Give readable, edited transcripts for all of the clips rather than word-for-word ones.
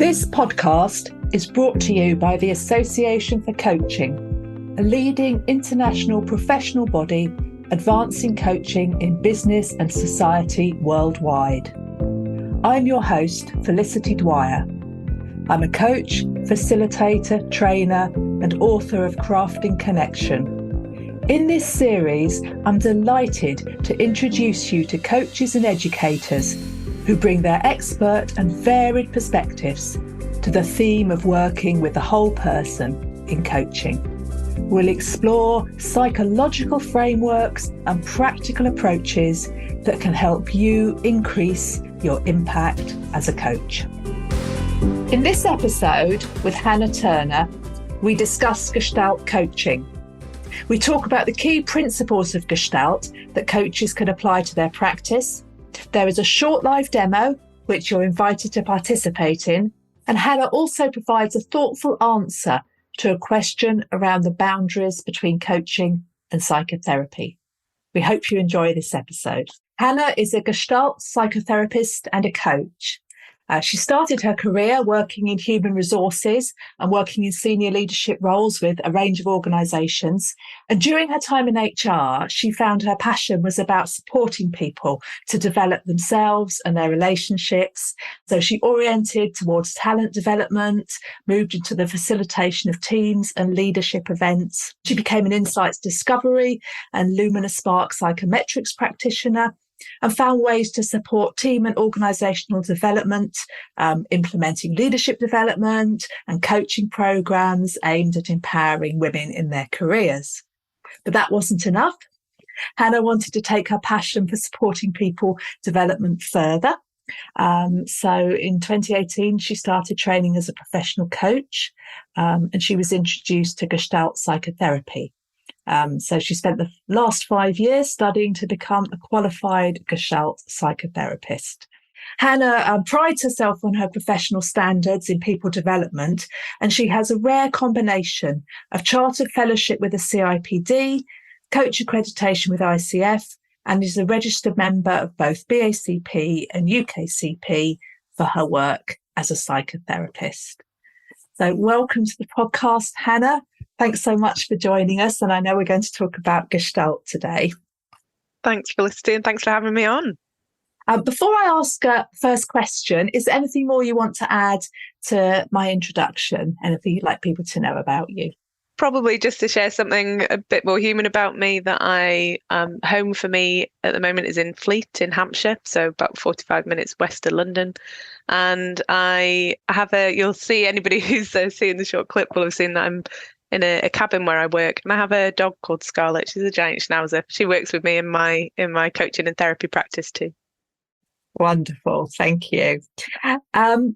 This podcast is brought to you by the Association for Coaching, a leading international professional body advancing coaching in business and society worldwide. I'm your host, Felicity Dwyer. I'm a coach, facilitator, trainer, and author of Crafting Connection. In this series, I'm delighted to introduce you to coaches and educators who bring their expert and varied perspectives to the theme of working with the whole person in coaching. We'll explore psychological frameworks and practical approaches that can help you increase your impact as a coach. In this episode with Hannah Turner, we discuss Gestalt coaching. We talk about the key principles of Gestalt that coaches can apply to their practice. There is a short live demo, which you're invited to participate in, and Hannah also provides a thoughtful answer to a question around the boundaries between coaching and psychotherapy. We hope you enjoy this episode. Hannah is a Gestalt psychotherapist and a coach. She started her career working in human resources and working in senior leadership roles with a range of organisations. And during her time in HR, she found her passion was about supporting people to develop themselves and their relationships. So she oriented towards talent development, moved into the facilitation of teams and leadership events. She became an insights discovery and Luminous Spark psychometrics practitioner, and found ways to support team and organisational development, implementing leadership development and coaching programmes aimed at empowering women in their careers. But that wasn't enough. Hannah wanted to take her passion for supporting people development further. So in 2018, she started training as a professional coach, and she was introduced to Gestalt psychotherapy. So she spent the last 5 years studying to become a qualified Gestalt psychotherapist. Hannah prides herself on her professional standards in people development, and she has a rare combination of chartered fellowship with the CIPD, coach accreditation with ICF, and is a registered member of both BACP and UKCP for her work as a psychotherapist. So welcome to the podcast, Hannah. Thanks so much for joining us. And I know we're going to talk about Gestalt today. Thanks, Felicity, and thanks for having me on. Before I ask a first question, is there anything more you want to add to my introduction? Anything you'd like people to know about you? Probably just to share something a bit more human about me, that home for me at the moment is in Fleet in Hampshire, so about 45 minutes west of London. And I have you'll see, anybody who's seeing the short clip will have seen that I'm in a cabin where I work, and I have a dog called Scarlett. She's a giant schnauzer. She works with me in my coaching and therapy practice too. Wonderful, thank you.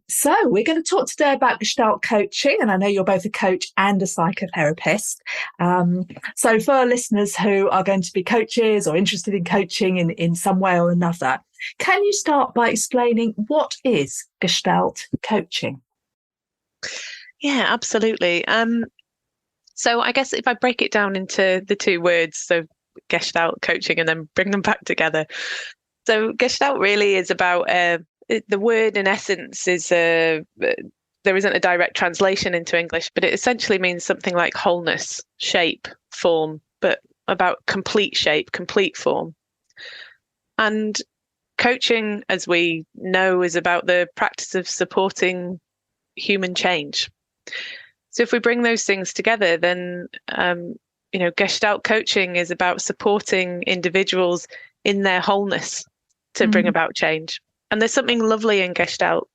So we're going to talk today about Gestalt coaching, and I know you're both a coach and a psychotherapist. So for our listeners who are going to be coaches or interested in coaching in some way or another, can you start by explaining what is Gestalt coaching? Yeah, absolutely. So I guess if I break it down into the two words, so Gestalt coaching, and then bring them back together. So Gestalt really is about, the word in essence is, there isn't a direct translation into English, but it essentially means something like wholeness, shape, form, but about complete shape, complete form. And coaching, as we know, is about the practice of supporting human change. So if we bring those things together, then, Gestalt coaching is about supporting individuals in their wholeness to bring about change. And there's something lovely in Gestalt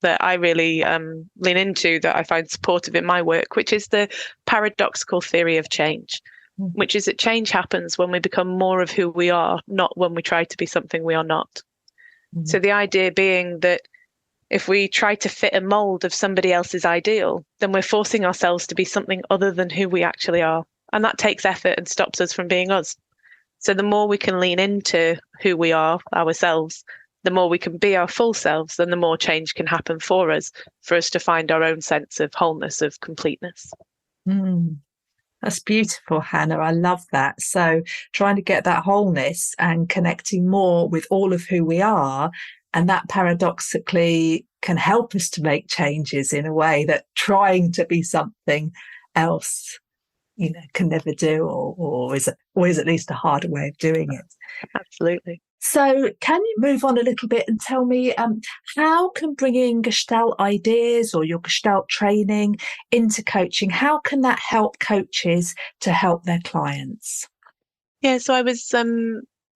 that I really lean into, that I find supportive in my work, which is the paradoxical theory of change, which is that change happens when we become more of who we are, not when we try to be something we are not. So the idea being that if we try to fit a mold of somebody else's ideal, then we're forcing ourselves to be something other than who we actually are. And that takes effort and stops us from being us. So the more we can lean into who we are ourselves, the more we can be our full selves, then the more change can happen for us to find our own sense of wholeness, of completeness. That's beautiful, Hannah. I love that. So trying to get that wholeness and connecting more with all of who we are, and that paradoxically can help us to make changes in a way that trying to be something else, can never do, or is at least a harder way of doing it. Absolutely. So can you move on a little bit and tell me how can bringing Gestalt ideas or your Gestalt training into coaching, how can that help coaches to help their clients? Yeah, so I was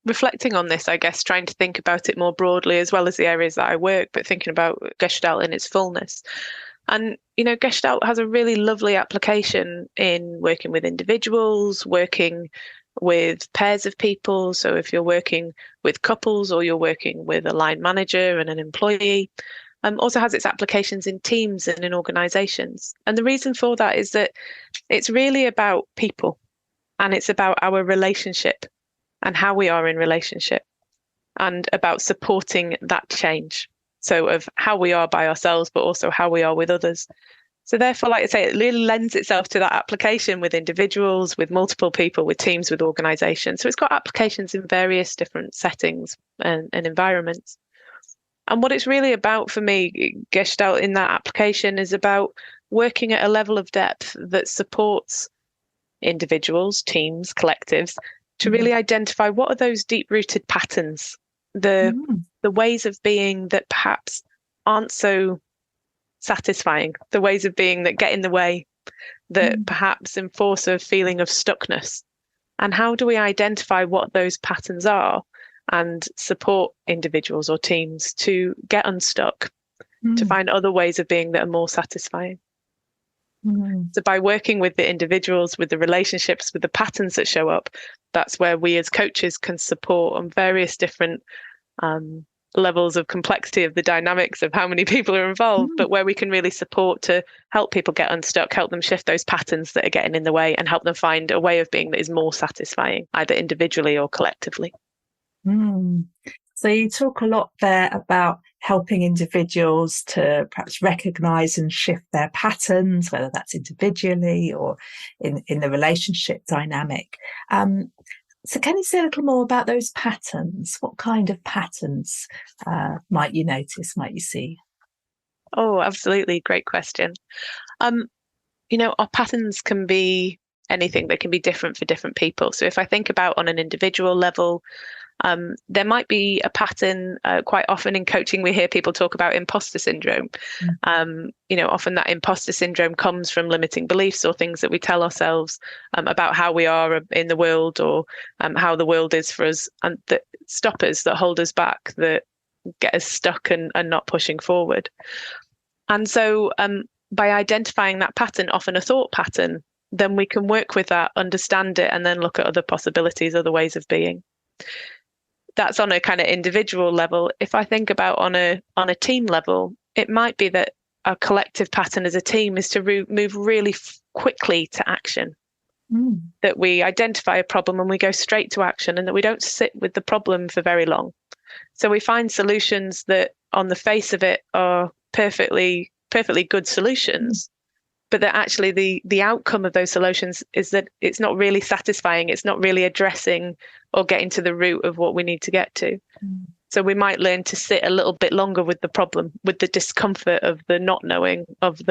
reflecting on this, I guess, trying to think about it more broadly as well as the areas that I work, but thinking about Gestalt in its fullness. And, Gestalt has a really lovely application in working with individuals, working with pairs of people. So if you're working with couples or you're working with a line manager and an employee, also has its applications in teams and in organizations. And the reason for that is that it's really about people, and it's about our relationship and how we are in relationship, and about supporting that change. So of how we are by ourselves, but also how we are with others. So therefore, like I say, it really lends itself to that application with individuals, with multiple people, with teams, with organizations. So it's got applications in various different settings and environments. And what it's really about for me, Gestalt in that application, is about working at a level of depth that supports individuals, teams, collectives, to really identify what are those deep-rooted patterns, the ways of being that perhaps aren't so satisfying, the ways of being that get in the way, that perhaps enforce a feeling of stuckness. And how do we identify what those patterns are and support individuals or teams to get unstuck, to find other ways of being that are more satisfying? So by working with the individuals, with the relationships, with the patterns that show up, that's where we as coaches can support on various different levels of complexity of the dynamics of how many people are involved, but where we can really support to help people get unstuck, help them shift those patterns that are getting in the way, and help them find a way of being that is more satisfying, either individually or collectively. So you talk a lot there about helping individuals to perhaps recognise and shift their patterns, whether that's individually or in the relationship dynamic. So can you say a little more about those patterns? What kind of patterns might you notice, might you see? Oh, absolutely. Great question. Our patterns can be anything. They can be different for different people. So if I think about on an individual level, there might be a pattern. Quite often in coaching, we hear people talk about imposter syndrome. Often that imposter syndrome comes from limiting beliefs or things that we tell ourselves about how we are in the world, or how the world is for us, and that stop us, that hold us back, that get us stuck and not pushing forward. And so by identifying that pattern, often a thought pattern, then we can work with that, understand it, and then look at other possibilities, other ways of being. That's on a kind of individual level. If I think about on a team level, it might be that our collective pattern as a team is to move really quickly to action. That we identify a problem and we go straight to action, and that we don't sit with the problem for very long. So we find solutions that on the face of it are perfectly good solutions, but that actually the outcome of those solutions is that it's not really satisfying. It's not really addressing or getting to the root of what we need to get to. So we might learn to sit a little bit longer with the problem, with the discomfort of the not knowing of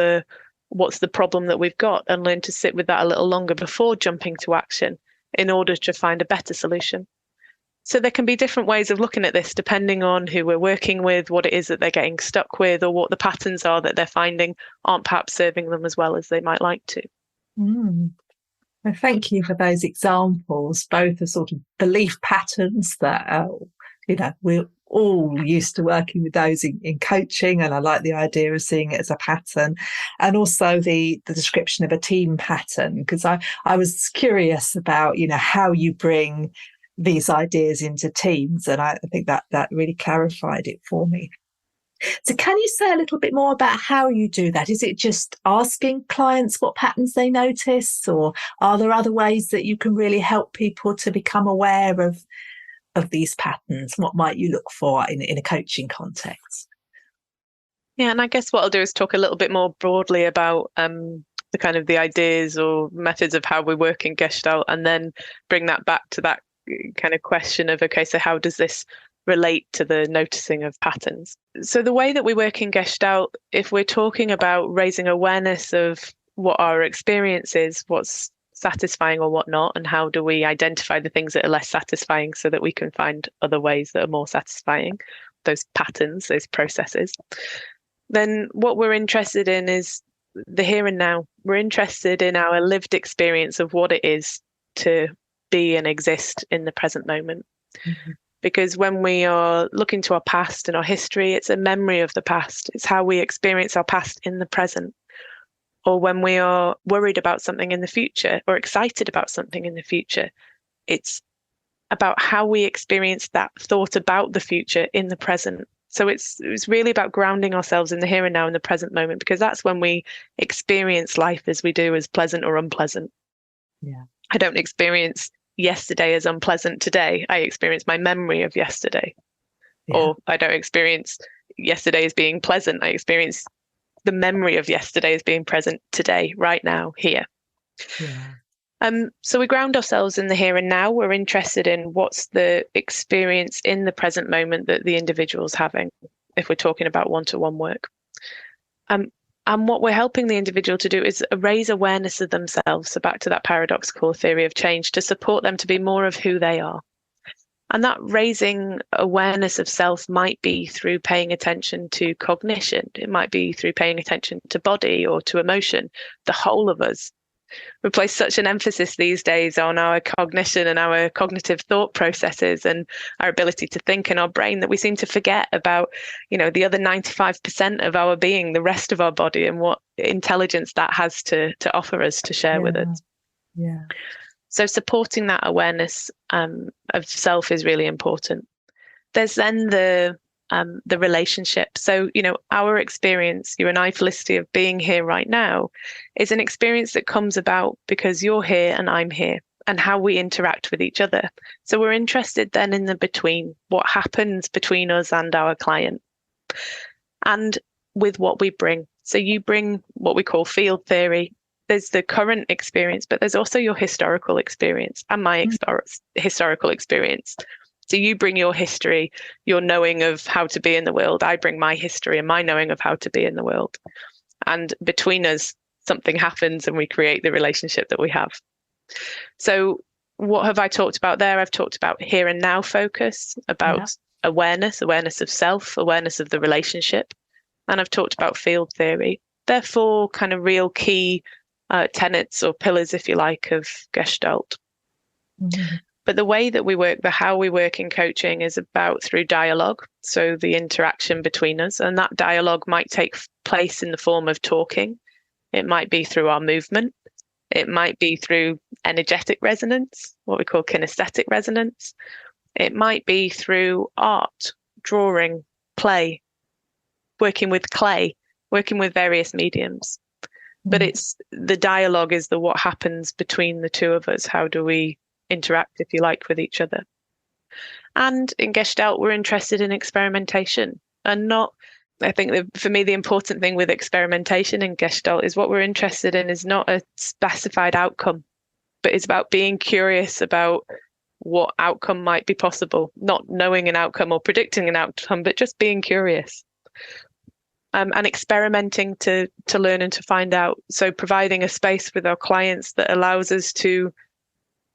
what's the problem that we've got, and learn to sit with that a little longer before jumping to action in order to find a better solution. So there can be different ways of looking at this depending on who we're working with, what it is that they're getting stuck with, or what the patterns are that they're finding aren't perhaps serving them as well as they might like to. Well, thank you for those examples, both the sort of belief patterns that, we're all used to working with those in coaching, and I like the idea of seeing it as a pattern, and also the description of a team pattern, because I was curious about, how you bring these ideas into teams, and I think that really clarified it for me. So can you say a little bit more about how you do that? Is it just asking clients what patterns they notice, or are there other ways that you can really help people to become aware of these patterns? What might you look for in a coaching context? Yeah, and I guess what I'll do is talk a little bit more broadly about the kind of the ideas or methods of how we work in Gestalt, and then bring that back to that kind of question of, okay, so how does this relate to the noticing of patterns. So the way that we work in Gestalt, if we're talking about raising awareness of what our experience is, what's satisfying or what not, and how do we identify the things that are less satisfying so that we can find other ways that are more satisfying, those patterns, those processes, then what we're interested in is the here and now. We're interested in our lived experience of what it is to be and exist in the present moment. Mm-hmm. Because when we are looking to our past and our history, it's a memory of the past. It's how we experience our past in the present. Or when we are worried about something in the future or excited about something in the future, it's about how we experience that thought about the future in the present. So it's really about grounding ourselves in the here and now, in the present moment, because that's when we experience life as we do, as pleasant or unpleasant. Yeah. I don't experience yesterday as unpleasant today. I experience my memory of yesterday. Yeah. Or I don't experience yesterday as being pleasant. I experience the memory of yesterday as being present today, right now, here. Yeah. So we ground ourselves in the here and now. We're interested in what's the experience in the present moment that the individual's having, if we're talking about one-to-one work. And what we're helping the individual to do is raise awareness of themselves. So back to that paradoxical theory of change, to support them to be more of who they are. And that raising awareness of self might be through paying attention to cognition. It might be through paying attention to body or to emotion, the whole of us. We place such an emphasis these days on our cognition and our cognitive thought processes and our ability to think in our brain that we seem to forget about, the other 95% of our being, the rest of our body, and what intelligence that has to offer us, to share with us. Yeah. So supporting that awareness of self is really important. There's then the relationship. So, our experience, you and I, Felicity, of being here right now is an experience that comes about because you're here and I'm here, and how we interact with each other. So we're interested then in the between, what happens between us and our client, and with what we bring. So you bring what we call field theory. There's the current experience, but there's also your historical experience and my historical experience. So you bring your history, your knowing of how to be in the world. I bring my history and my knowing of how to be in the world. And between us, something happens and we create the relationship that we have. So what have I talked about there? I've talked about here and now focus, about awareness of self, awareness of the relationship. And I've talked about field theory. They're four kind of real key tenets or pillars, if you like, of Gestalt. Mm-hmm. But the way that we work, how we work in coaching is about through dialogue. So the interaction between us, and that dialogue might take place in the form of talking. It might be through our movement. It might be through energetic resonance, what we call kinesthetic resonance. It might be through art, drawing, play, working with clay, working with various mediums. But it's the dialogue is what happens between the two of us. How do we interact, if you like, with each other? And in Gestalt, we're interested in experimentation, and I think that for me, the important thing with experimentation in Gestalt is what we're interested in is not a specified outcome, but it's about being curious about what outcome might be possible, not knowing an outcome or predicting an outcome, but just being curious. And experimenting to learn and to find out. So providing a space with our clients that allows us to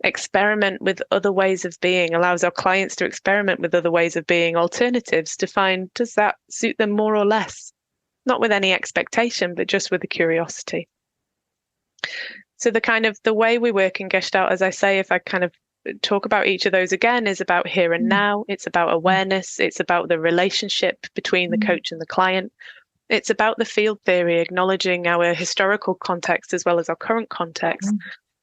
experiment with other ways of being, allows our clients to experiment with other ways of being, alternatives, to find, does that suit them more or less? Not with any expectation, but just with a curiosity. So the way we work in Gestalt, as I say, if I kind of talk about each of those again, is about here and now. It's about awareness. It's about the relationship between the coach and the client. It's about the field theory, acknowledging our historical context as well as our current context.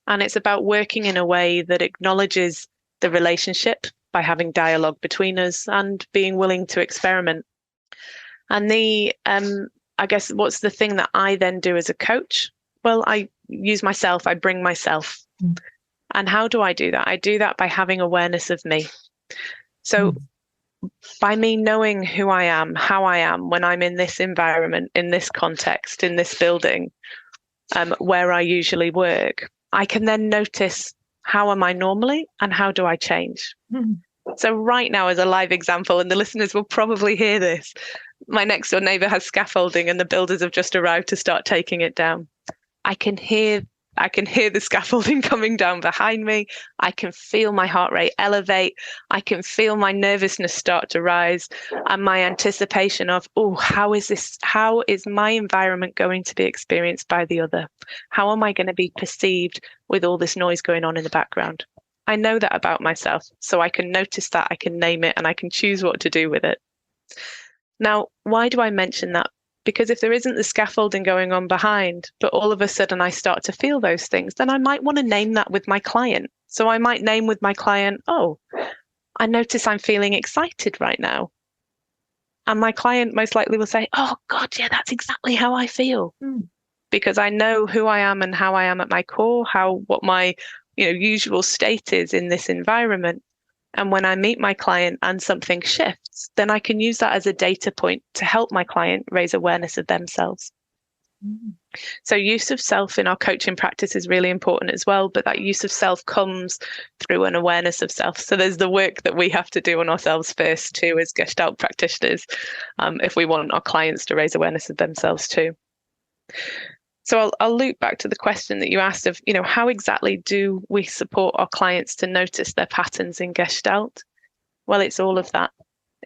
And it's about working in a way that acknowledges the relationship by having dialogue between us and being willing to experiment. And I guess what's the thing that I then do as a coach? Well, I use myself, I bring myself. And how do I do that? I do that by having awareness of me. So by me knowing who I am, how I am when I'm in this environment, in this context, in this building, where I usually work, I can then notice, how am I normally and how do I change? So right now, as a live example, and the listeners will probably hear this, my next door neighbour has scaffolding and the builders have just arrived to start taking it down. I can hear the scaffolding coming down behind me. I can feel my heart rate elevate. I can feel my nervousness start to rise, and my anticipation of, how is my environment going to be experienced by the other? How am I going to be perceived with all this noise going on in the background? I know that about myself, so I can notice that, I can name it, and I can choose what to do with it. Now, why do I mention that? Because if there isn't the scaffolding going on behind, but all of a sudden I start to feel those things, then I might want to name that with my client. So I might name with my client, I notice I'm feeling excited right now. And my client most likely will say, oh God, yeah, that's exactly how I feel. Because I know who I am and how I am at my core, what my usual state is in this environment. And when I meet my client and something shifts, then I can use that as a data point to help my client raise awareness of themselves. So use of self in our coaching practice is really important as well, but that use of self comes through an awareness of self. So there's the work that we have to do on ourselves first too, as Gestalt practitioners, if we want our clients to raise awareness of themselves too. So I'll loop back to the question that you asked of, how exactly do we support our clients to notice their patterns in Gestalt? Well, it's all of that.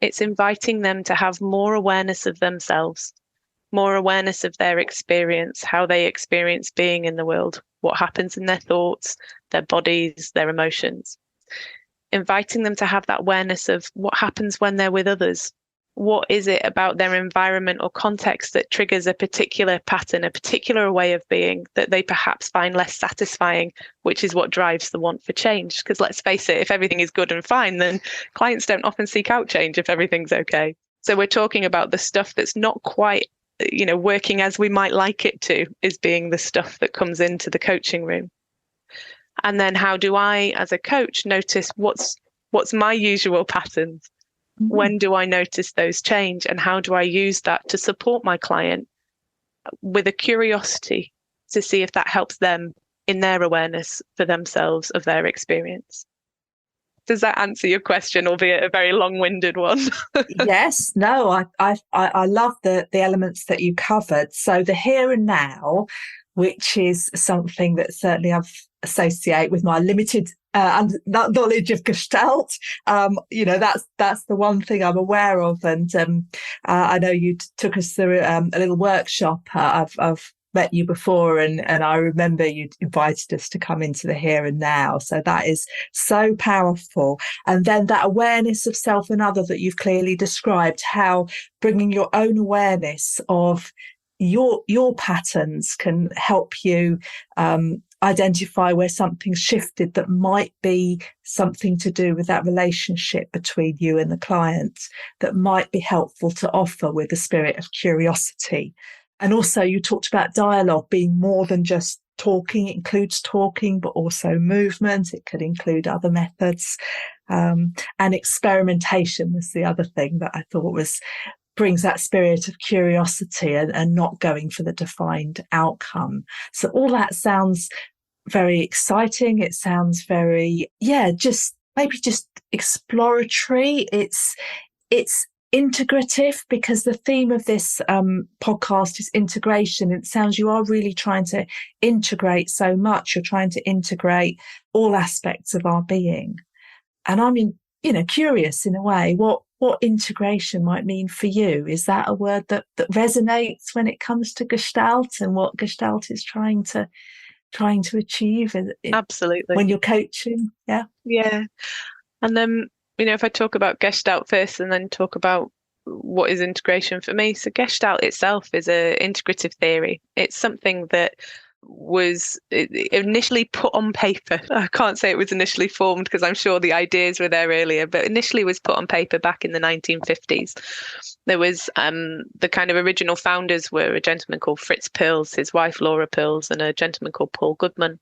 It's inviting them to have more awareness of themselves, more awareness of their experience, how they experience being in the world, what happens in their thoughts, their bodies, their emotions. Inviting them to have that awareness of what happens when they're with others. What is it about their environment or context that triggers a particular pattern, a particular way of being that they perhaps find less satisfying, which is what drives the want for change? Because let's face it, if everything is good and fine, then clients don't often seek out change if everything's okay. So we're talking about the stuff that's not quite, working as we might like it to, is being the stuff that comes into the coaching room. And then how do I, as a coach, notice what's my usual patterns? When do I notice those change, and how do I use that to support my client with a curiosity to see if that helps them in their awareness for themselves of their experience? Does that answer your question, albeit a very long-winded one? Yes, no, I love the elements that you covered. So the here and now, which is something that certainly I've associate with my limited knowledge of Gestalt. That's the one thing I'm aware of. And I know you took us through a little workshop. I've met you before, and I remember you invited us to come into the here and now. So that is so powerful. And then that awareness of self and other that you've clearly described, how bringing your own awareness of your patterns can help you identify where something's shifted that might be something to do with that relationship between you and the client, that might be helpful to offer with a spirit of curiosity. And also you talked about dialogue being more than just talking. It includes talking, but also movement. It could include other methods. And experimentation was the other thing that I thought brings that spirit of curiosity and not going for the defined outcome. So all that sounds very exciting. It sounds very, just exploratory. It's integrative, because the theme of this podcast is integration. It sounds you are really trying to integrate so much. You're trying to integrate all aspects of our being. And I'm curious in a way, what integration might mean for you. Is that a word that resonates when it comes to Gestalt and what Gestalt is trying to achieve? Absolutely. When you're coaching, yeah. And if I talk about Gestalt first and then talk about what is integration for me. So Gestalt itself is an integrative theory. It's something that was initially put on paper. I can't say it was initially formed because I'm sure the ideas were there earlier, but initially was put on paper back in the 1950s. There was the kind of original founders were a gentleman called Fritz Perls, his wife Laura Perls, and a gentleman called Paul Goodman.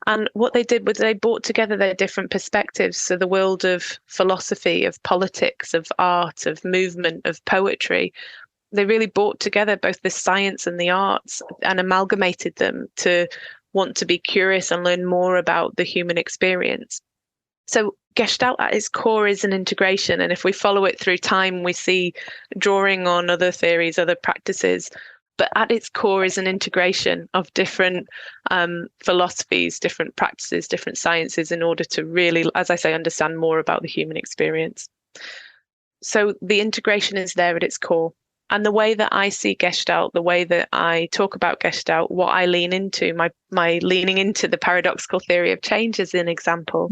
And what they did was they brought together their different perspectives. So the world of philosophy, of politics, of art, of movement, of poetry, they really brought together both the science and the arts and amalgamated them to want to be curious and learn more about the human experience. So Gestalt at its core is an integration. And if we follow it through time, we see drawing on other theories, other practices. But at its core is an integration of different philosophies, different practices, different sciences in order to really, as I say, understand more about the human experience. So the integration is there at its core. And the way that I see Gestalt, the way that I talk about Gestalt, what I lean into, my leaning into the paradoxical theory of change is an example.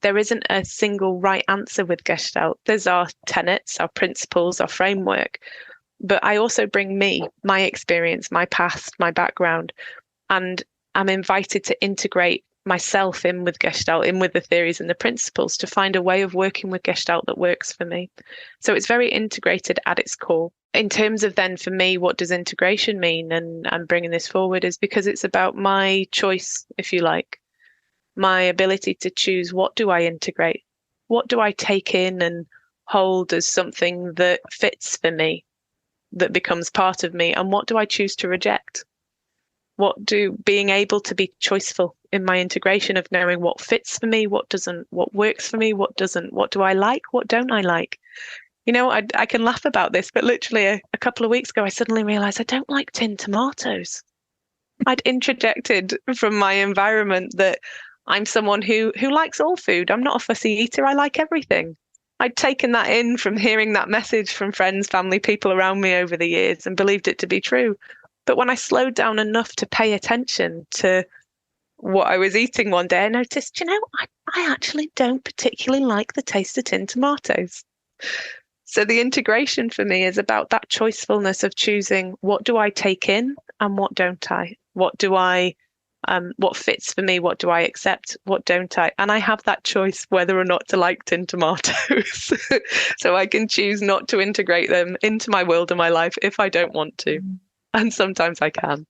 There isn't a single right answer with Gestalt. There's our tenets, our principles, our framework. But I also bring me, my experience, my past, my background, and I'm invited to integrate myself in with Gestalt, in with the theories and the principles to find a way of working with Gestalt that works for me. So it's very integrated at its core. In terms of then for me, what does integration mean? And I'm bringing this forward is because it's about my choice, if you like, my ability to choose what do I integrate? What do I take in and hold as something that fits for me, that becomes part of me? And what do I choose to reject? Being able to be choiceful in my integration of knowing what fits for me, what doesn't, what works for me, what doesn't, what do I like, what don't I like? I can laugh about this, but literally a couple of weeks ago, I suddenly realized I don't like tinned tomatoes. I'd interjected from my environment that I'm someone who likes all food. I'm not a fussy eater. I like everything. I'd taken that in from hearing that message from friends, family, people around me over the years and believed it to be true. But when I slowed down enough to pay attention to what I was eating one day, I noticed, I actually don't particularly like the taste of tinned tomatoes. So the integration for me is about that choicefulness of choosing what do I take in and what don't I? What fits for me? What do I accept? What don't I? And I have that choice whether or not to like tinned tomatoes. So I can choose not to integrate them into my world and my life if I don't want to. And sometimes I can.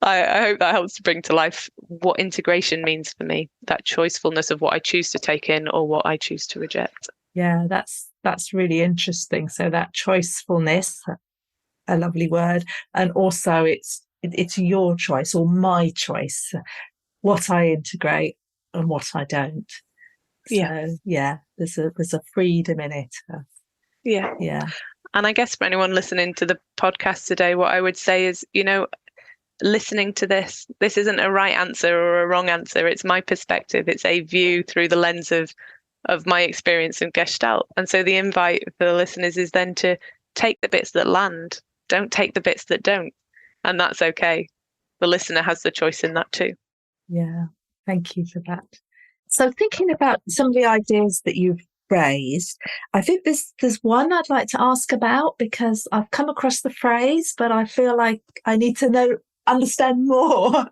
I hope that helps to bring to life what integration means for me, that choicefulness of what I choose to take in or what I choose to reject. Yeah, that's really interesting. So that choicefulness, a lovely word, and also it's your choice or my choice, what I integrate and what I don't. So there's a freedom in it. Yeah. And I guess for anyone listening to the podcast today, what I would say is, listening to this isn't a right answer or a wrong answer. It's my perspective. It's a view through the lens of my experience in Gestalt. And so the invite for the listeners is then to take the bits that land. Don't take the bits that don't. And that's okay. The listener has the choice in that too. Yeah, thank you for that. So thinking about some of the ideas that you've raised, I think there's one I'd like to ask about because I've come across the phrase, but I feel like I need to understand more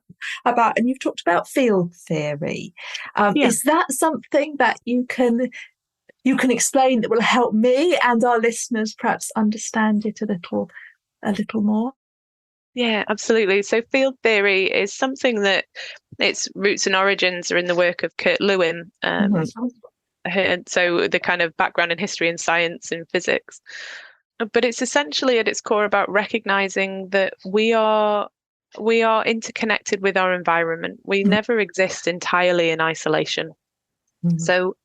about, and you've talked about field theory. Is that something that you can explain that will help me and our listeners perhaps understand it a little more? Yeah, absolutely. So field theory is something that its roots and origins are in the work of Kurt Lewin. And so the kind of background in history and science and physics. But it's essentially at its core about recognizing that we are interconnected with our environment. We never exist entirely in isolation. So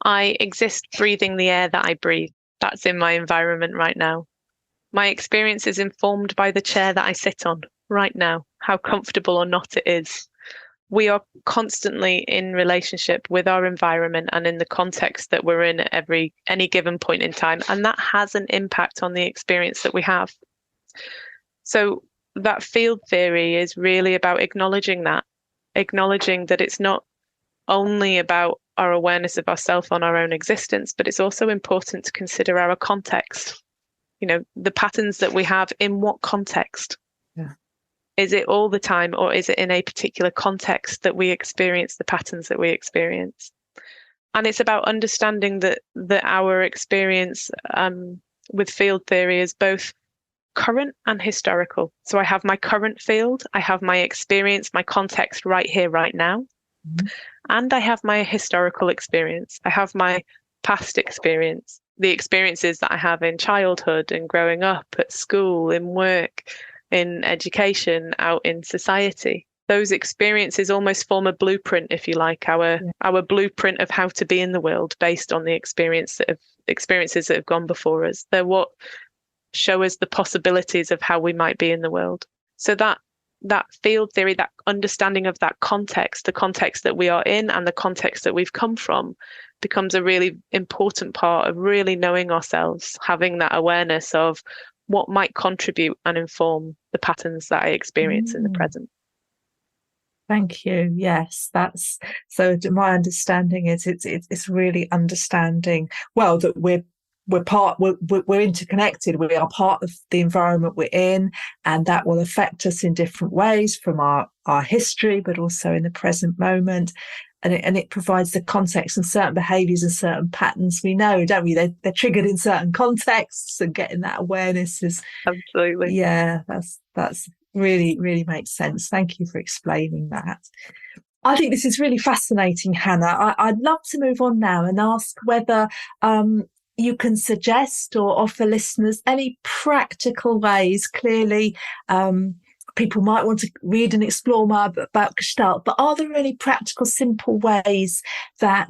I exist breathing the air that I breathe. That's in my environment right now. My experience is informed by the chair that I sit on right now, how comfortable or not it is. We are constantly in relationship with our environment and in the context that we're in at any given point in time. And that has an impact on the experience that we have. So that field theory is really about acknowledging that it's not only about our awareness of ourselves on our own existence, but it's also important to consider our context. The patterns that we have in what context? Yeah. Is it all the time, or is it in a particular context that we experience the patterns that we experience? And it's about understanding that our experience with field theory is both current and historical. So I have my current field, I have my experience, my context right here, right now. And I have my historical experience. I have my past experience, the experiences that I have in childhood and growing up, at school, in work, in education, out in society. those experiences almost form a blueprint, if you like, our blueprint of how to be in the world based on the experiences that have gone before us. They're what show us the possibilities of how we might be in the world. So that field theory, that understanding of that context, the context that we are in and the context that we've come from, becomes a really important part of really knowing ourselves, having that awareness of what might contribute and inform the patterns that I experience in the present. Thank you. Yes, that's so. My understanding is it's really understanding that we're interconnected. We are part of the environment we're in, and that will affect us in different ways from our history, but also in the present moment. And it provides the context, and certain behaviours and certain patterns we know, don't we? They're triggered in certain contexts, and getting that awareness is absolutely, that's really, really makes sense. Thank you for explaining that. I think this is really fascinating, Hannah. I'd love to move on now and ask whether you can suggest or offer listeners any practical ways. Clearly, people might want to read and explore more about Gestalt, but are there any practical, simple ways that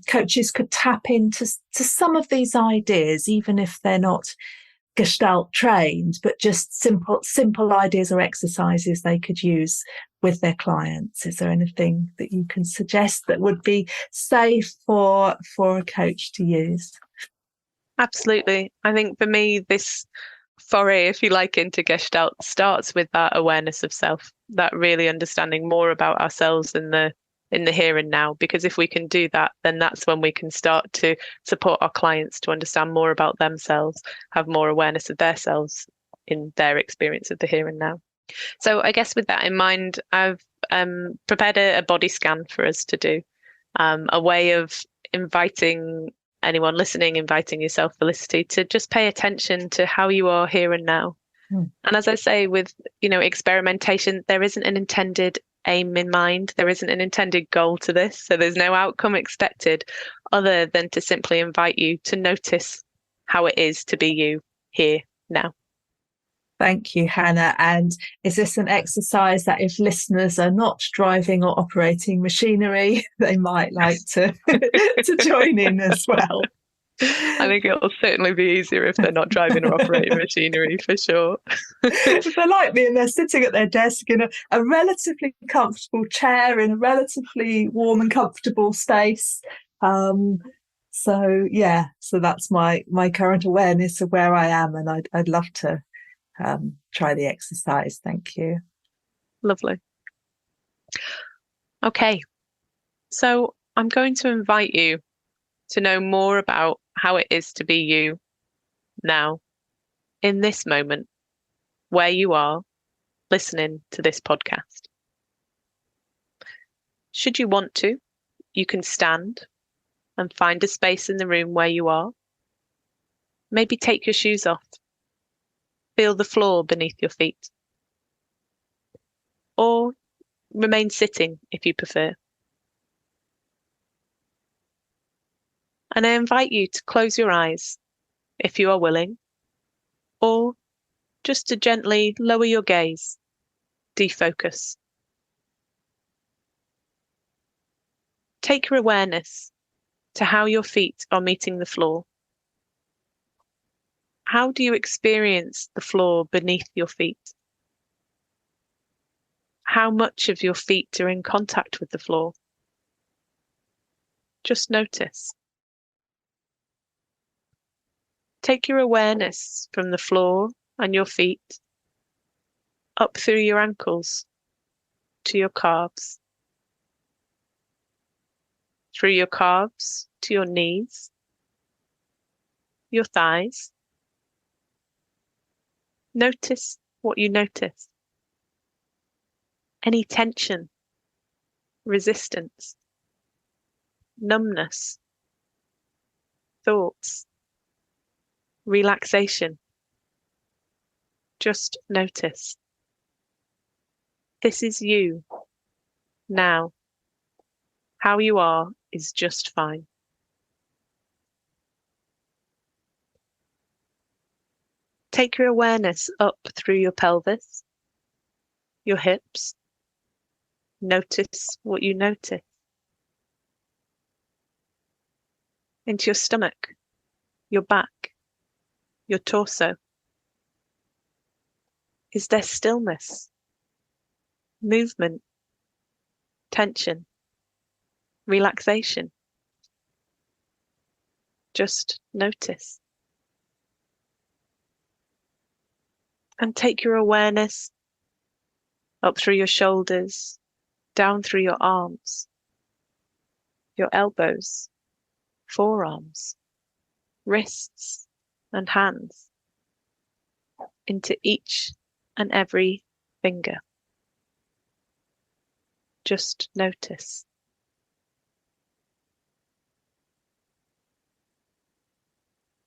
coaches could tap into some of these ideas, even if they're not Gestalt trained, but just simple ideas or exercises they could use with their clients? Is there anything that you can suggest that would be safe for a coach to use? Absolutely. I think for me, this foray, if you like, into Gestalt starts with that awareness of self, that really understanding more about ourselves in the here and now. Because if we can do that, then that's when we can start to support our clients to understand more about themselves, have more awareness of themselves in their experience of the here and now. So I guess with that in mind, I've prepared a body scan for us to do, a way of inviting anyone listening, inviting yourself, Felicity, to just pay attention to how you are here and now. And as I say, with experimentation, there isn't an intended aim in mind. There isn't an intended goal to this. So there's no outcome expected other than to simply invite you to notice how it is to be you here now. Thank you, Hannah. And is this an exercise that if listeners are not driving or operating machinery, they might like to join in as well? I think it'll certainly be easier if they're not driving or operating machinery, for sure. If they're like me and they're sitting at their desk in a relatively comfortable chair in a relatively warm and comfortable space. So that's my current awareness of where I am, and I'd love to try the exercise. Thank you. Lovely. Okay, so I'm going to invite you to know more about how it is to be you now, in this moment, where you are listening to this podcast. Should you want to, you can stand and find a space in the room where you are. Maybe take your shoes off. Feel the floor beneath your feet. Or remain sitting if you prefer. And I invite you to close your eyes if you are willing, or just to gently lower your gaze, defocus. Take your awareness to how your feet are meeting the floor. How do you experience the floor beneath your feet? How much of your feet are in contact with the floor? Just notice. Take your awareness from the floor and your feet up through your ankles to your calves, through your calves to your knees, your thighs. Notice what you notice. Any tension, resistance, numbness, thoughts, relaxation. Just notice. This is you now. How you are is just fine. Take your awareness up through your pelvis, your hips, Notice what you notice. Into your stomach, your back, your torso. Is there stillness, movement, tension, relaxation? Just notice. And take your awareness up through your shoulders, down through your arms, your elbows, forearms, wrists, and hands, into each and every finger. Just notice.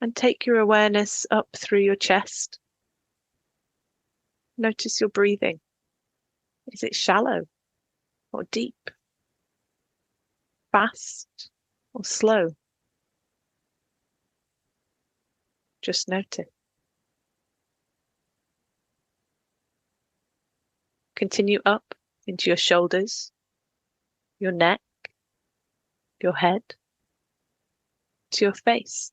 And take your awareness up through your chest. Notice your breathing. Is it shallow or deep? Fast or slow? Just notice. Continue up into your shoulders, your neck, your head, to your face.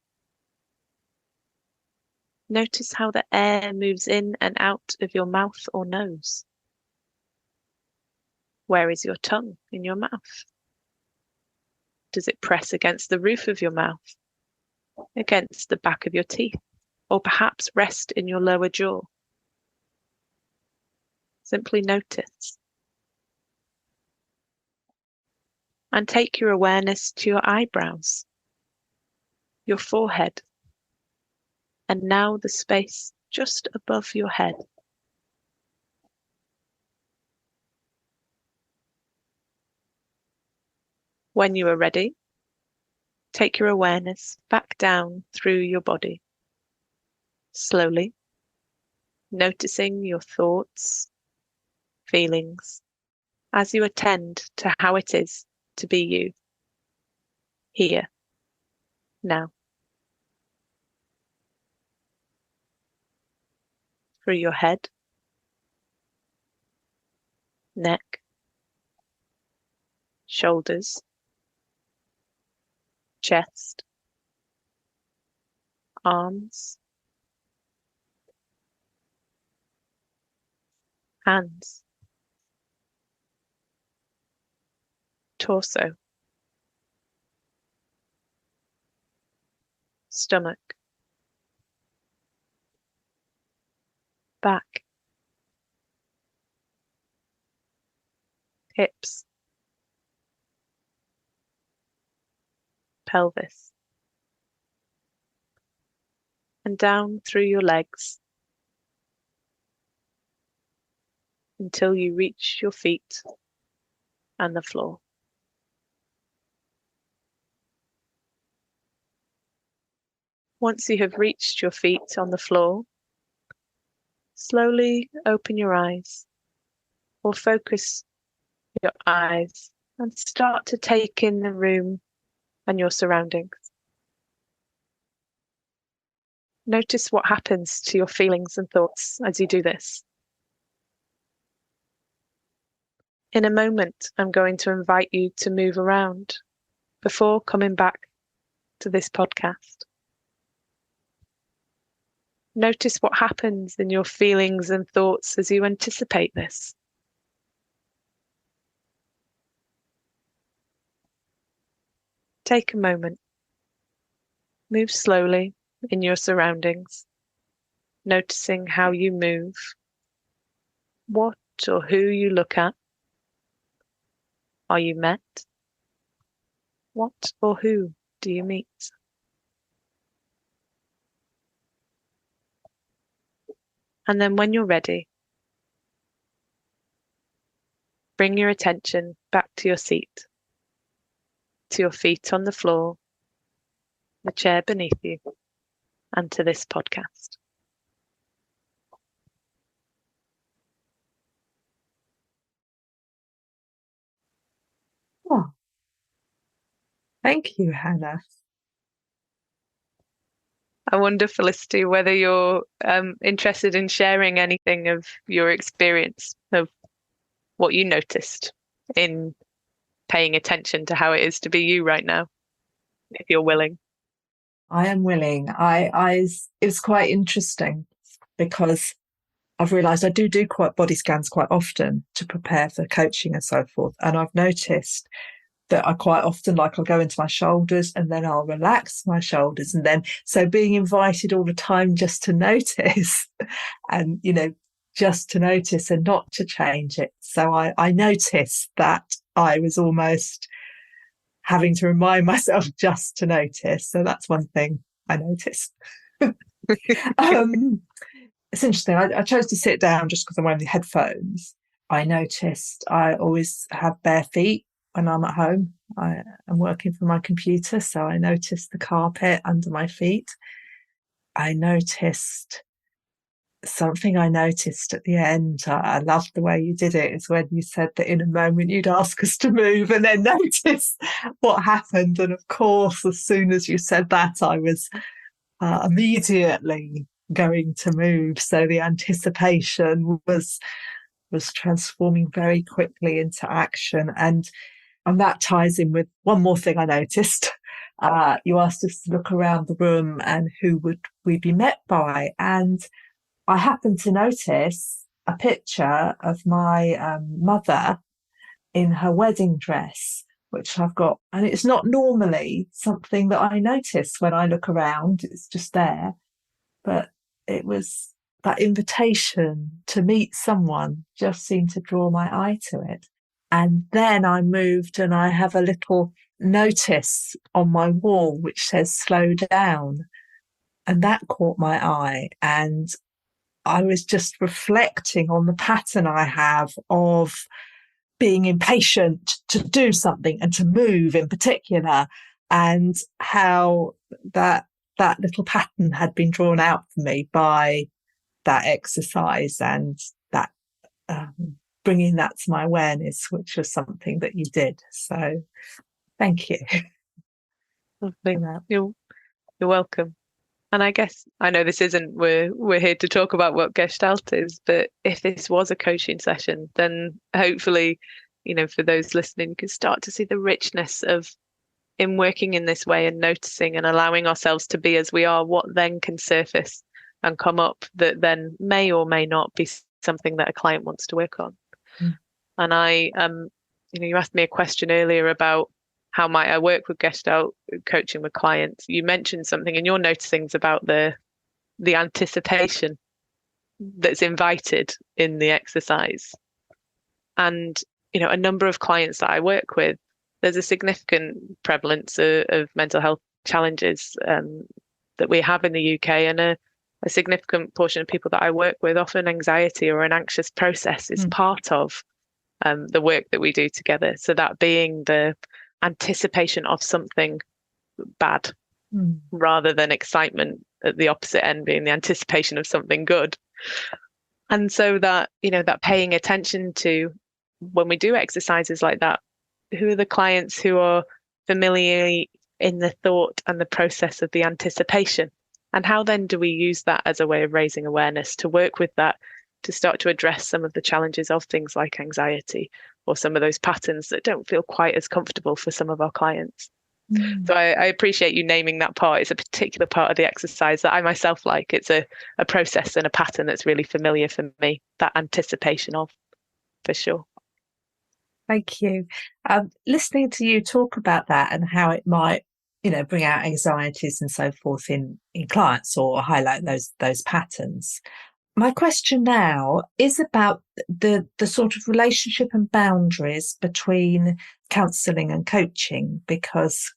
Notice how the air moves in and out of your mouth or nose. Where is your tongue in your mouth? Does it press against the roof of your mouth, against the back of your teeth, or perhaps rest in your lower jaw? Simply notice. And take your awareness to your eyebrows, your forehead, and now the space just above your head. When you are ready, take your awareness back down through your body, slowly, noticing your thoughts, feelings, as you attend to how it is to be you, here, now. Through your head, neck, shoulders, chest, arms, hands, torso, stomach, back, hips, pelvis, and down through your legs until you reach your feet and the floor. Once you have reached your feet on the floor, slowly open your eyes or focus your eyes and start to take in the room and your surroundings. Notice what happens to your feelings and thoughts as you do this. In a moment, I'm going to invite you to move around before coming back to this podcast. Notice what happens in your feelings and thoughts as you anticipate this. Take a moment. Move slowly in your surroundings, noticing how you move, what or who you look at. Are you met? What or who do you meet? And then when you're ready, bring your attention back to your seat, to your feet on the floor, the chair beneath you, and to this podcast. Oh, thank you, Hannah. I wonder, Felicity, whether you're interested in sharing anything of your experience of what you noticed. in paying attention to how it is to be you right now, if you're willing? I am willing. It was quite interesting because I've realised I do quite body scans quite often to prepare for coaching and so forth. And I've noticed that I quite often, like, I'll go into my shoulders and then I'll relax my shoulders. And then, so being invited all the time just to notice and, just to notice and not to change it. So I noticed that I was almost having to remind myself just to notice. So that's one thing I noticed. It's interesting. I chose to sit down just because I'm wearing the headphones. I noticed I always have bare feet when I'm at home. I am working from my computer, so I noticed the carpet under my feet. I noticed something I noticed at the end. I loved the way you did it. Is when you said that in a moment you'd ask us to move and then notice what happened. And of course, as soon as you said that, I was immediately going to move. So the anticipation was transforming very quickly into action. And that ties in with one more thing I noticed. You asked us to look around the room and who would we be met by? And I happened to notice a picture of my mother in her wedding dress, which I've got. And it's not normally something that I notice when I look around. It's just there. But it was that invitation to meet someone just seemed to draw my eye to it. And then I moved and I have a little notice on my wall which says slow down. And that caught my eye. And I was just reflecting on the pattern I have of being impatient to do something and to move in particular, and how that little pattern had been drawn out for me by that exercise and that bringing that to my awareness, which was something that you did. So thank you. You're welcome. And I guess, I know this isn't, we're here to talk about what Gestalt is, but if this was a coaching session, then hopefully, for those listening, you can start to see the richness of, in working in this way and noticing and allowing ourselves to be as we are, what then can surface and come up that then may or may not be something that a client wants to work on. Mm. And you asked me a question earlier about how might I work with Gestalt coaching with clients. You mentioned something in your noticings about the anticipation that's invited in the exercise. And, a number of clients that I work with, there's a significant prevalence of mental health challenges that we have in the UK, and a significant portion of people that I work with, often anxiety or an anxious process is part of the work that we do together. So that being the anticipation of something bad rather than excitement, at the opposite end being the anticipation of something good. And so that, that paying attention to, when we do exercises like that, who are the clients who are familiar in the thought and the process of the anticipation? And how then do we use that as a way of raising awareness to work with that, to start to address some of the challenges of things like anxiety or some of those patterns that don't feel quite as comfortable for some of our clients. So I appreciate you naming that part. It's a particular part of the exercise that I myself like. It's a process and a pattern that's really familiar for me, that anticipation of, for sure. Thank you. Listening to you talk about that and how it might, bring out anxieties and so forth in clients or highlight those patterns. My question now is about the sort of relationship and boundaries between counselling and coaching, because,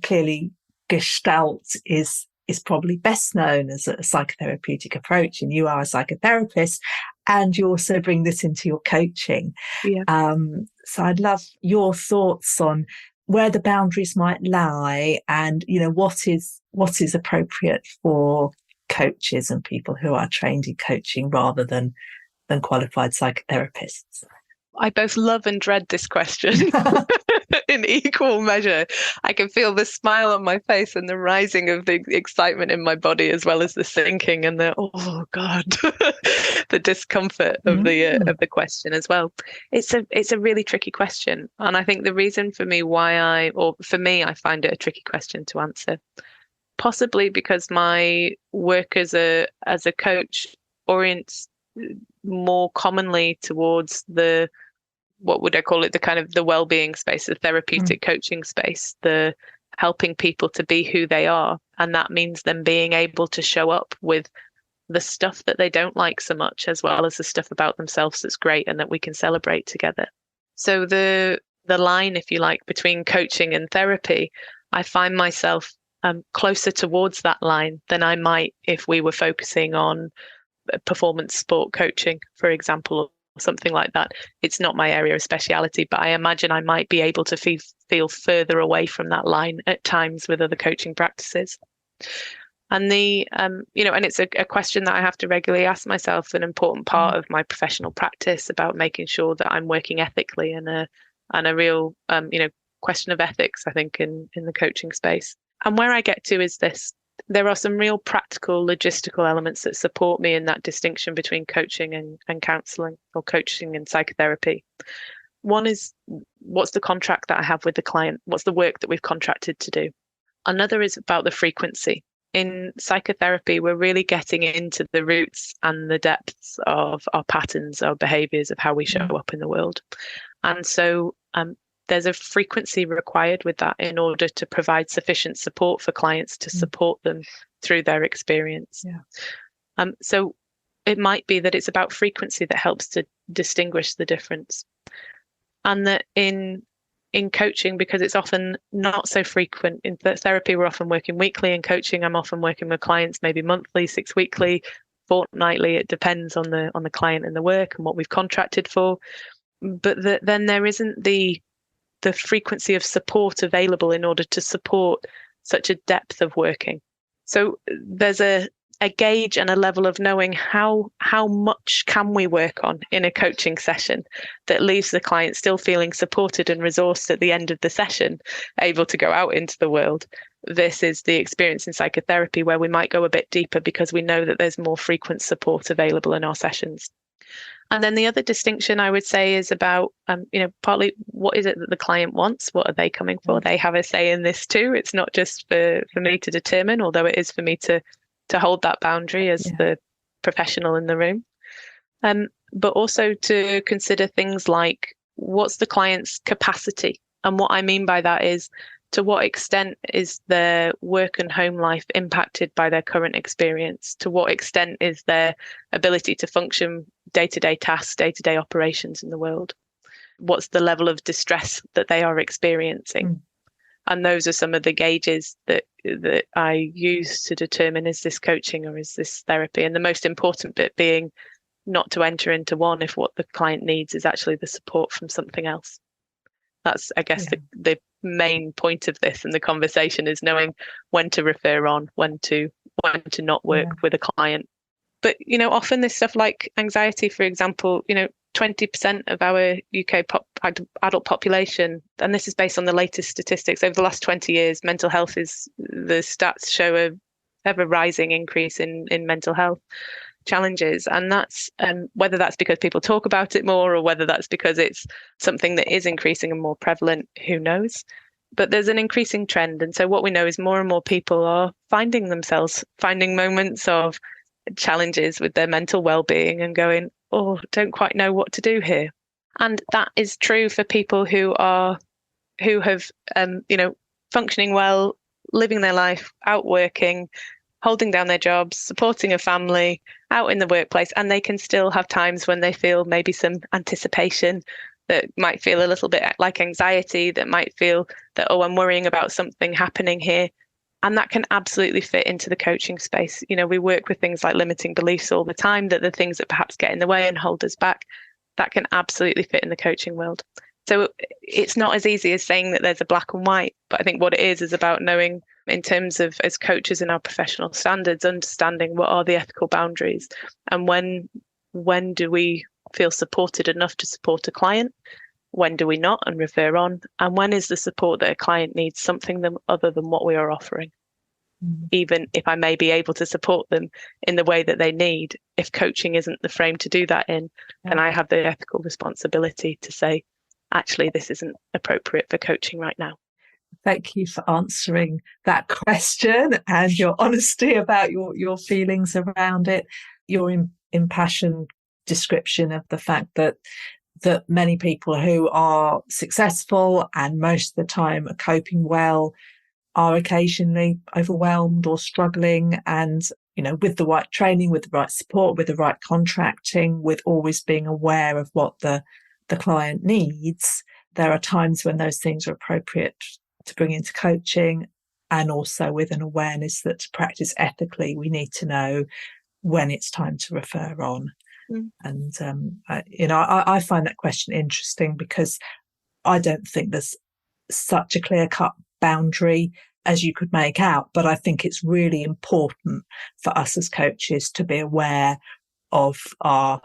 clearly Gestalt is probably best known as a psychotherapeutic approach, and you are a psychotherapist, and you also bring this into your coaching. Yeah. So I'd love your thoughts on where the boundaries might lie, and what is appropriate for coaches and people who are trained in coaching rather than qualified psychotherapists. I both love and dread this question. in equal measure. I can feel the smile on my face and the rising of the excitement in my body, as well as the sinking and the oh God, the discomfort of the question as well. It's a really tricky question, and I think the reason for me I find it a tricky question to answer, possibly because my work as a coach orients more commonly towards the, what would I call it, the kind of the well-being space, the therapeutic coaching space, the helping people to be who they are. And that means them being able to show up with the stuff that they don't like so much, as well as the stuff about themselves that's great and that we can celebrate together. So the line, if you like, between coaching and therapy, I find myself closer towards that line than I might if we were focusing on performance sport coaching, for example, or something like that. It's not my area of speciality, but I imagine I might be able to feel further away from that line at times with other coaching practices. And and it's a question that I have to regularly ask myself, an important part of my professional practice, about making sure that I'm working ethically, and a real question of ethics, I think, in the coaching space. And where I get to is this: there are some real practical, logistical elements that support me in that distinction between coaching and counselling, or coaching and psychotherapy. One is, what's the contract that I have with the client? What's the work that we've contracted to do? Another is about the frequency. In psychotherapy, we're really getting into the roots and the depths of our patterns, our behaviours, of how we show up in the world. And so there's a frequency required with that in order to provide sufficient support for clients to support them through their experience. So it might be that it's about frequency that helps to distinguish the difference. And that in coaching, because it's often not so frequent, in therapy we're often working weekly, in coaching I'm often working with clients maybe monthly, 6 weekly, fortnightly. It depends on the client and the work and what we've contracted for. But then there isn't the frequency of support available in order to support such a depth of working. So there's a gauge and a level of knowing how much can we work on in a coaching session that leaves the client still feeling supported and resourced at the end of the session, able to go out into the world. This is the experience in psychotherapy, where we might go a bit deeper because we know that there's more frequent support available in our sessions. And then the other distinction I would say is about, partly what is it that the client wants? What are they coming for? They have a say in this too. It's not just for me to determine, although it is for me to hold that boundary as the professional in the room. But also to consider things like, what's the client's capacity? And what I mean by that is, to what extent is their work and home life impacted by their current experience? To what extent is their ability to function day-to-day tasks, day-to-day operations in the world? What's the level of distress that they are experiencing? And those are some of the gauges that I use to determine, is this coaching or is this therapy? And the most important bit being not to enter into one if what the client needs is actually the support from something else. That's, I guess, the main point of this and the conversation, is knowing when to refer on, when to not work with a client. But, often this stuff like anxiety, for example, 20% of our UK adult population, and this is based on the latest statistics over the last 20 years, mental health the stats show a ever rising increase in mental health challenges. And that's whether that's because people talk about it more, or whether that's because it's something that is increasing and more prevalent, who knows? But there's an increasing trend. And so what we know is more and more people are finding moments of challenges with their mental well-being and going, oh, don't quite know what to do here. And that is true for people who have functioning well, living their life, out working, holding down their jobs, supporting a family, out in the workplace, and they can still have times when they feel maybe some anticipation, that might feel a little bit like anxiety, that might feel that, oh, I'm worrying about something happening here. And that can absolutely fit into the coaching space. We work with things like limiting beliefs all the time, that the things that perhaps get in the way and hold us back, that can absolutely fit in the coaching world. So it's not as easy as saying that there's a black and white, but I think what it is about knowing, in terms of as coaches in our professional standards, understanding what are the ethical boundaries, and when do we feel supported enough to support a client, When do we not and refer on? And when is the support that a client needs something other than what we are offering? Even if I may be able to support them in the way that they need, if coaching isn't the frame to do that in, then I have the ethical responsibility to say, actually, this isn't appropriate for coaching right now. Thank you for answering that question and your honesty about your feelings around it, your impassioned description of the fact that many people who are successful and most of the time are coping well are occasionally overwhelmed or struggling, and with the right training, with the right support, with the right contracting, with always being aware of what the client needs, there are times when those things are appropriate to bring into coaching, and also with an awareness that to practice ethically, we need to know when it's time to refer on. And I find that question interesting because I don't think there's such a clear-cut boundary as you could make out, but I think it's really important for us as coaches to be aware of our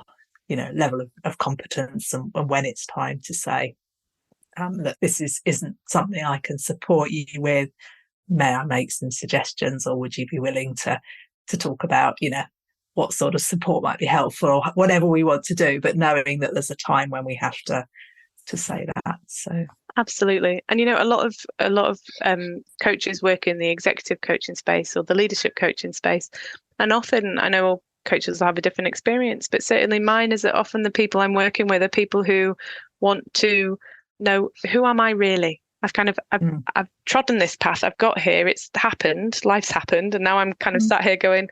level of competence and when it's time to say that this isn't something I can support you with. May I make some suggestions, or would you be willing to talk about what sort of support might be helpful, or whatever we want to do, but knowing that there's a time when we have to say that. So absolutely. And a lot of coaches work in the executive coaching space or the leadership coaching space, and often I know all coaches will have a different experience, but certainly mine is that often the people I'm working with are people who want to know, who am I really? I've trodden this path, I've got here, it's happened, life's happened, and now I'm kind of sat here going,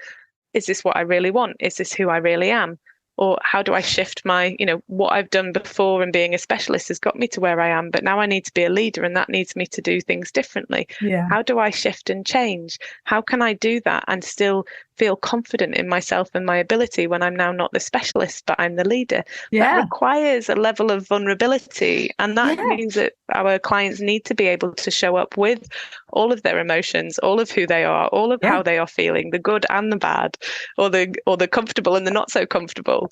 is this what I really want? Is this who I really am? Or how do I shift my, what I've done before and being a specialist has got me to where I am, but now I need to be a leader and that needs me to do things differently. Yeah. How do I shift and change? How can I do that and still feel confident in myself and my ability when I'm now not the specialist, but I'm the leader? Yeah. That requires a level of vulnerability. And that means that our clients need to be able to show up with all of their emotions, all of who they are, all of how they are feeling, the good and the bad, or the comfortable and the not so comfortable.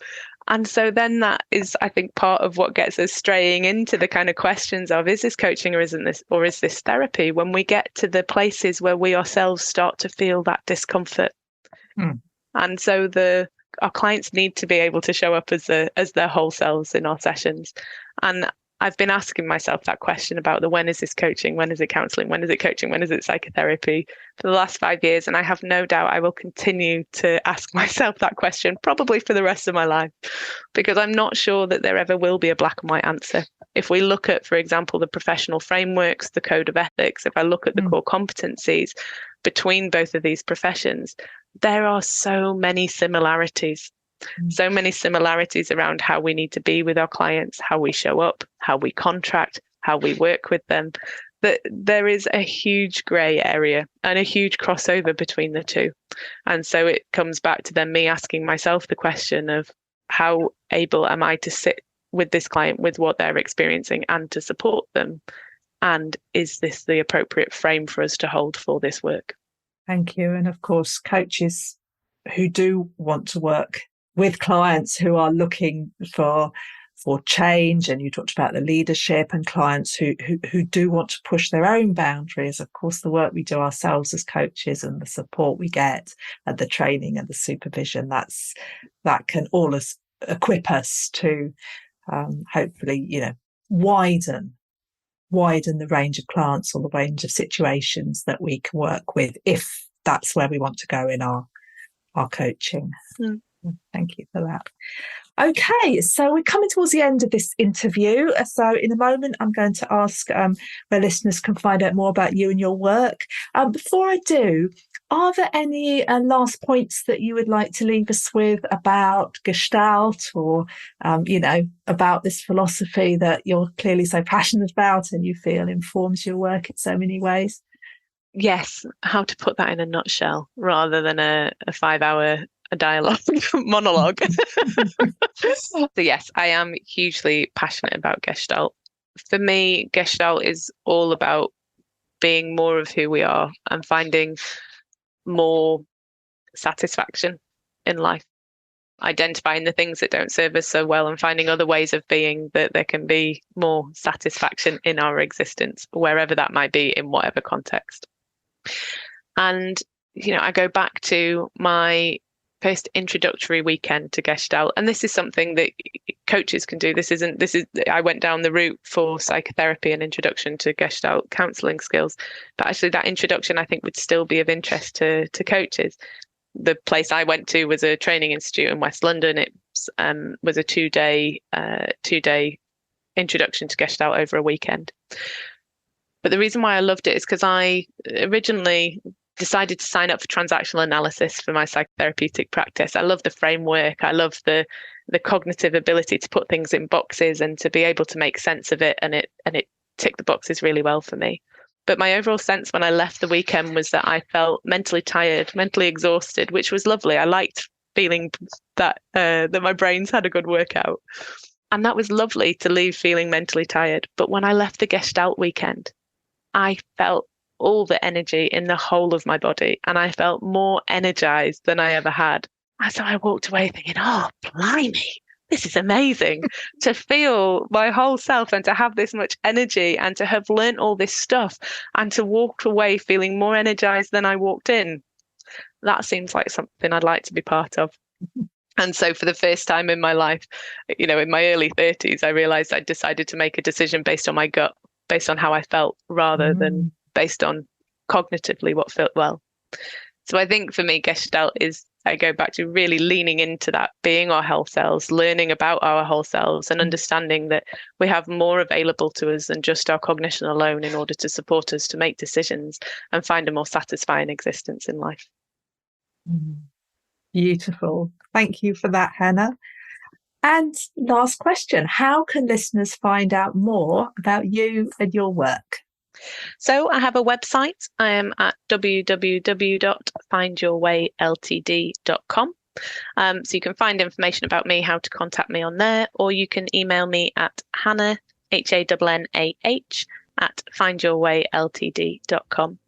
And so then that is, I think, part of what gets us straying into the kind of questions of, is this coaching or is this therapy? When we get to the places where we ourselves start to feel that discomfort. And so our clients need to be able to show up as their whole selves in our sessions. And I've been asking myself that question about when is this coaching, when is it counselling, when is it coaching, when is it psychotherapy for the last 5 years. And I have no doubt I will continue to ask myself that question probably for the rest of my life, because I'm not sure that there ever will be a black and white answer. If we look at, for example, the professional frameworks, the code of ethics, if I look at the core competencies between both of these professions, there are so many similarities. So many similarities around how we need to be with our clients, how we show up, how we contract, how we work with them, that there is a huge grey area and a huge crossover between the two. And so it comes back to then me asking myself the question of, how able am I to sit with this client with what they're experiencing and to support them? And is this the appropriate frame for us to hold for this work? Thank you. And of course, coaches who do want to work with clients who are looking for change, and you talked about the leadership, and clients who do want to push their own boundaries. Of course, the work we do ourselves as coaches and the support we get and the training and the supervision, that can all equip us to hopefully, widen the range of clients or the range of situations that we can work with, if that's where we want to go in our coaching. Thank you for that. Okay, so we're coming towards the end of this interview. So in a moment, I'm going to ask where listeners can find out more about you and your work. Before I do, are there any last points that you would like to leave us with about Gestalt, or, about this philosophy that you're clearly so passionate about and you feel informs your work in so many ways? Yes, how to put that in a nutshell rather than a 5-hour dialogue monologue. So yes, I am hugely passionate about Gestalt. For me, Gestalt is all about being more of who we are and finding more satisfaction in life. identifying the things that don't serve us so well and finding other ways of being that there can be more satisfaction in our existence, wherever that might be, in whatever context. And, I go back to my first introductory weekend to Gestalt, and this is something that coaches can do. I went down the route for psychotherapy and introduction to Gestalt counselling skills, but actually that introduction I think would still be of interest to coaches. The place I went to was a training institute in West London. It was a two-day introduction to Gestalt over a weekend. But the reason why I loved it is because I originally decided to sign up for transactional analysis for my psychotherapeutic practice. I love the framework. I love the cognitive ability to put things in boxes and to be able to make sense of it. And it ticked the boxes really well for me. But my overall sense when I left the weekend was that I felt mentally tired, mentally exhausted, which was lovely. I liked feeling that my brains had a good workout. And that was lovely to leave feeling mentally tired. But when I left the Gestalt weekend, I felt all the energy in the whole of my body, and I felt more energized than I ever had. And so I walked away thinking, oh, blimey, this is amazing to feel my whole self and to have this much energy and to have learnt all this stuff and to walk away feeling more energized than I walked in. That seems like something I'd like to be part of. And so for the first time in my life, in my early 30s, I realized I'd decided to make a decision based on my gut, based on how I felt, rather than based on cognitively what felt well. So I think for me, Gestalt is, I go back to really leaning into that, being our whole selves, learning about our whole selves and understanding that we have more available to us than just our cognition alone in order to support us to make decisions and find a more satisfying existence in life. Beautiful. Thank you for that, Hannah. And last question, how can listeners find out more about you and your work? So I have a website. I am at www.findyourwayltd.com. So you can find information about me, how to contact me on there, or you can email me at Hannah, HANNAH, at findyourwayltd.com.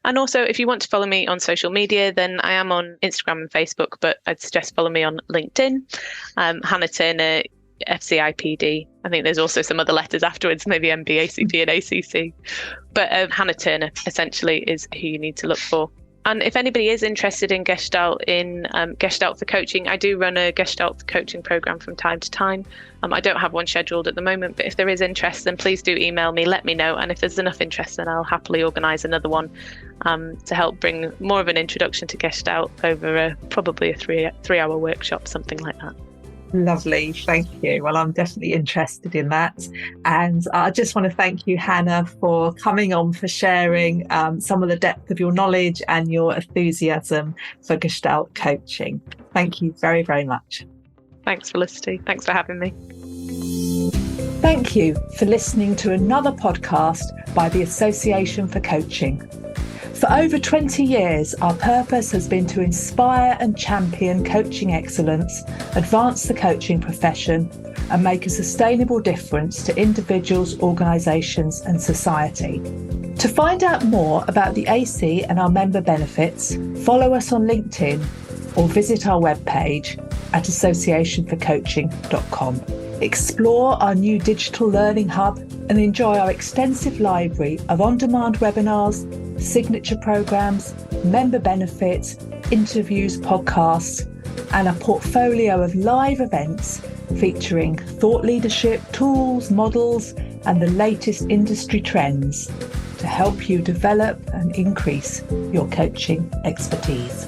And also, if you want to follow me on social media, then I am on Instagram and Facebook, but I'd suggest follow me on LinkedIn, Hannah Turner, FCIPD. I think there's also some other letters afterwards, maybe MB, ACP and ACC. But Hannah Turner essentially is who you need to look for. And if anybody is interested in Gestalt, Gestalt for Coaching, I do run a Gestalt for Coaching program from time to time. I don't have one scheduled at the moment, but if there is interest, then please do email me, let me know. And if there's enough interest, then I'll happily organise another one to help bring more of an introduction to Gestalt over probably a three-hour workshop, something like that. Lovely. Thank you. Well, I'm definitely interested in that. And I just want to thank you, Hannah, for coming on, for sharing some of the depth of your knowledge and your enthusiasm for Gestalt coaching. Thank you very, very much. Thanks, Felicity. Thanks for having me. Thank you for listening to another podcast by the Association for Coaching. For over 20 years, our purpose has been to inspire and champion coaching excellence, advance the coaching profession, and make a sustainable difference to individuals, organisations and society. To find out more about the AC and our member benefits, follow us on LinkedIn or visit our webpage at associationforcoaching.com. Explore our new digital learning hub and enjoy our extensive library of on-demand webinars, signature programs, member benefits, interviews, podcasts, and a portfolio of live events featuring thought leadership, tools, models, and the latest industry trends to help you develop and increase your coaching expertise.